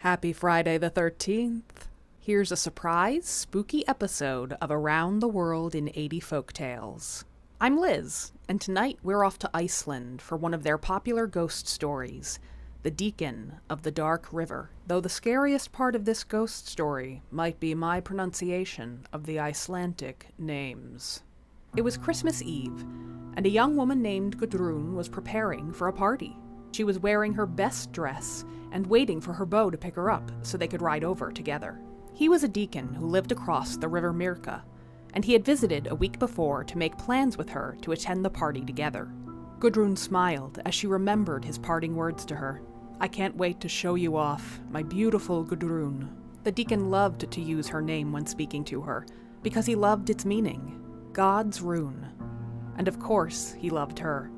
Happy Friday the 13th. Here's a surprise, spooky episode of Around the World in 80 Folktales. I'm Liz, and tonight we're off to Iceland for one of their popular ghost stories, The Deacon of the Dark River, though the scariest part of this ghost story might be my pronunciation of the Icelandic names. It was Christmas Eve, and a young woman named Gudrun was preparing for a party. She was wearing her best dress and waiting for her beau to pick her up so they could ride over together. He was a deacon who lived across the river Mirka, and he had visited a week before to make plans with her to attend the party together. Gudrun smiled as she remembered his parting words to her. "I can't wait to show you off, my beautiful Gudrun." The deacon loved to use her name when speaking to her, because he loved its meaning, God's rune. And of course, he loved her.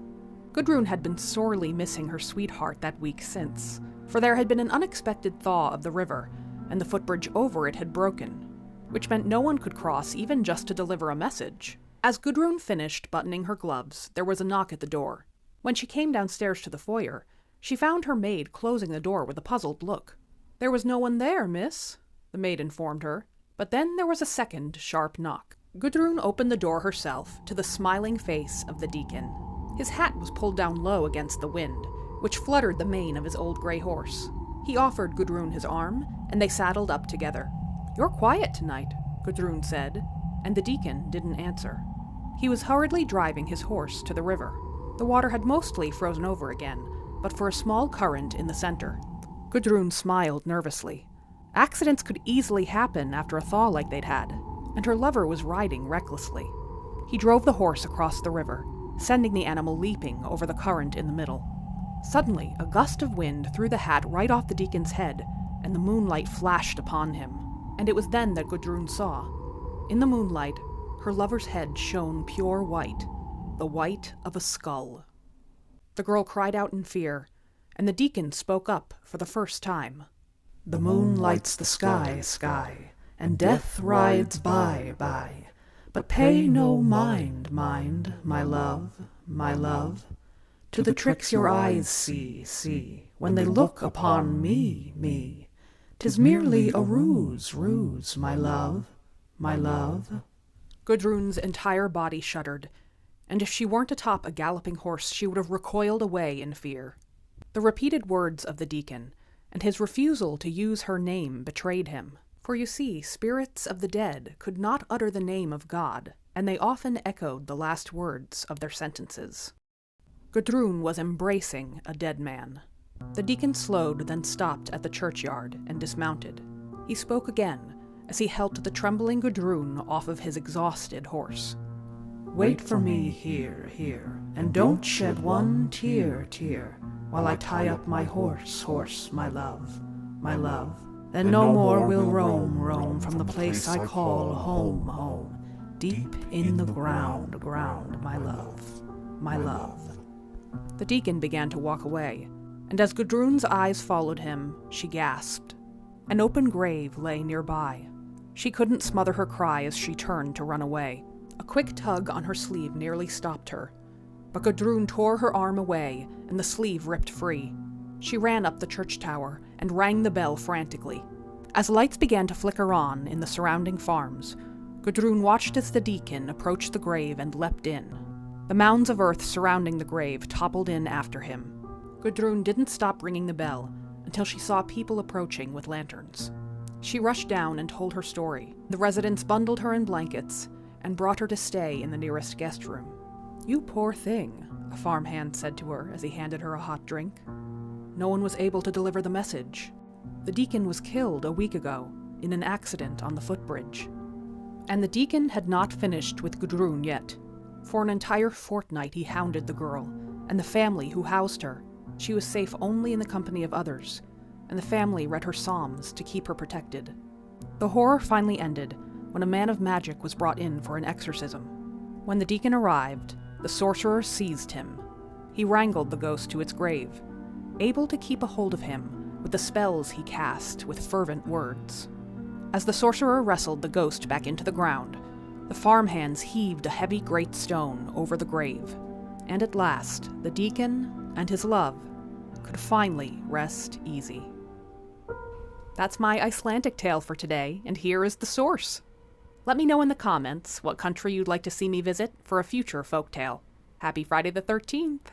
Gudrun had been sorely missing her sweetheart that week since, for there had been an unexpected thaw of the river, and the footbridge over it had broken, which meant no one could cross even just to deliver a message. As Gudrun finished buttoning her gloves, there was a knock at the door. When she came downstairs to the foyer, she found her maid closing the door with a puzzled look. "There was no one there, miss," the maid informed her, but then there was a second sharp knock. Gudrun opened the door herself to the smiling face of the deacon. His hat was pulled down low against the wind, which fluttered the mane of his old gray horse. He offered Gudrun his arm, and they saddled up together. "You're quiet tonight," Gudrun said, and the deacon didn't answer. He was hurriedly driving his horse to the river. The water had mostly frozen over again, but for a small current in the center. Gudrun smiled nervously. Accidents could easily happen after a thaw like they'd had, and her lover was riding recklessly. He drove the horse across the river, sending the animal leaping over the current in the middle. Suddenly, a gust of wind threw the hat right off the deacon's head, and the moonlight flashed upon him. And it was then that Gudrun saw. In the moonlight, her lover's head shone pure white, the white of a skull. The girl cried out in fear, and the deacon spoke up for the first time. "The moon lights the sky, and death rides by. But pay no mind, my love, to the tricks your eyes see, when they look upon me. 'Tis merely a ruse, my love. Gudrun's entire body shuddered, and if she weren't atop a galloping horse, she would have recoiled away in fear. The repeated words of the deacon, and his refusal to use her name betrayed him. For you see, spirits of the dead could not utter the name of God, and they often echoed the last words of their sentences. Gudrun was embracing a dead man. The deacon slowed, then stopped at the churchyard and dismounted. He spoke again as he helped the trembling Gudrun off of his exhausted horse. "Wait for me here, and don't shed one tear, while I tie up my horse, my love. Then no more we'll roam from the place I call home, deep in the ground, my love. The deacon began to walk away, and as Gudrun's eyes followed him, she gasped. An open grave lay nearby. She couldn't smother her cry as she turned to run away. A quick tug on her sleeve nearly stopped her, but Gudrun tore her arm away, and the sleeve ripped free. She ran up the church tower and rang the bell frantically. As lights began to flicker on in the surrounding farms, Gudrun watched as the deacon approached the grave and leapt in. The mounds of earth surrounding the grave toppled in after him. Gudrun didn't stop ringing the bell until she saw people approaching with lanterns. She rushed down and told her story. The residents bundled her in blankets and brought her to stay in the nearest guest room. "You poor thing," a farmhand said to her as he handed her a hot drink. "No one was able to deliver the message. The deacon was killed a week ago in an accident on the footbridge." And the deacon had not finished with Gudrun yet. For an entire fortnight he hounded the girl, and the family who housed her. She was safe only in the company of others, and the family read her psalms to keep her protected. The horror finally ended when a man of magic was brought in for an exorcism. When the deacon arrived, the sorcerer seized him. He wrangled the ghost to its grave, able to keep a hold of him with the spells he cast with fervent words. As the sorcerer wrestled the ghost back into the ground, the farmhands heaved a heavy great stone over the grave, and at last the deacon and his love could finally rest easy. That's my Icelandic tale for today, and here is the source. Let me know in the comments what country you'd like to see me visit for a future folktale. Happy Friday the 13th!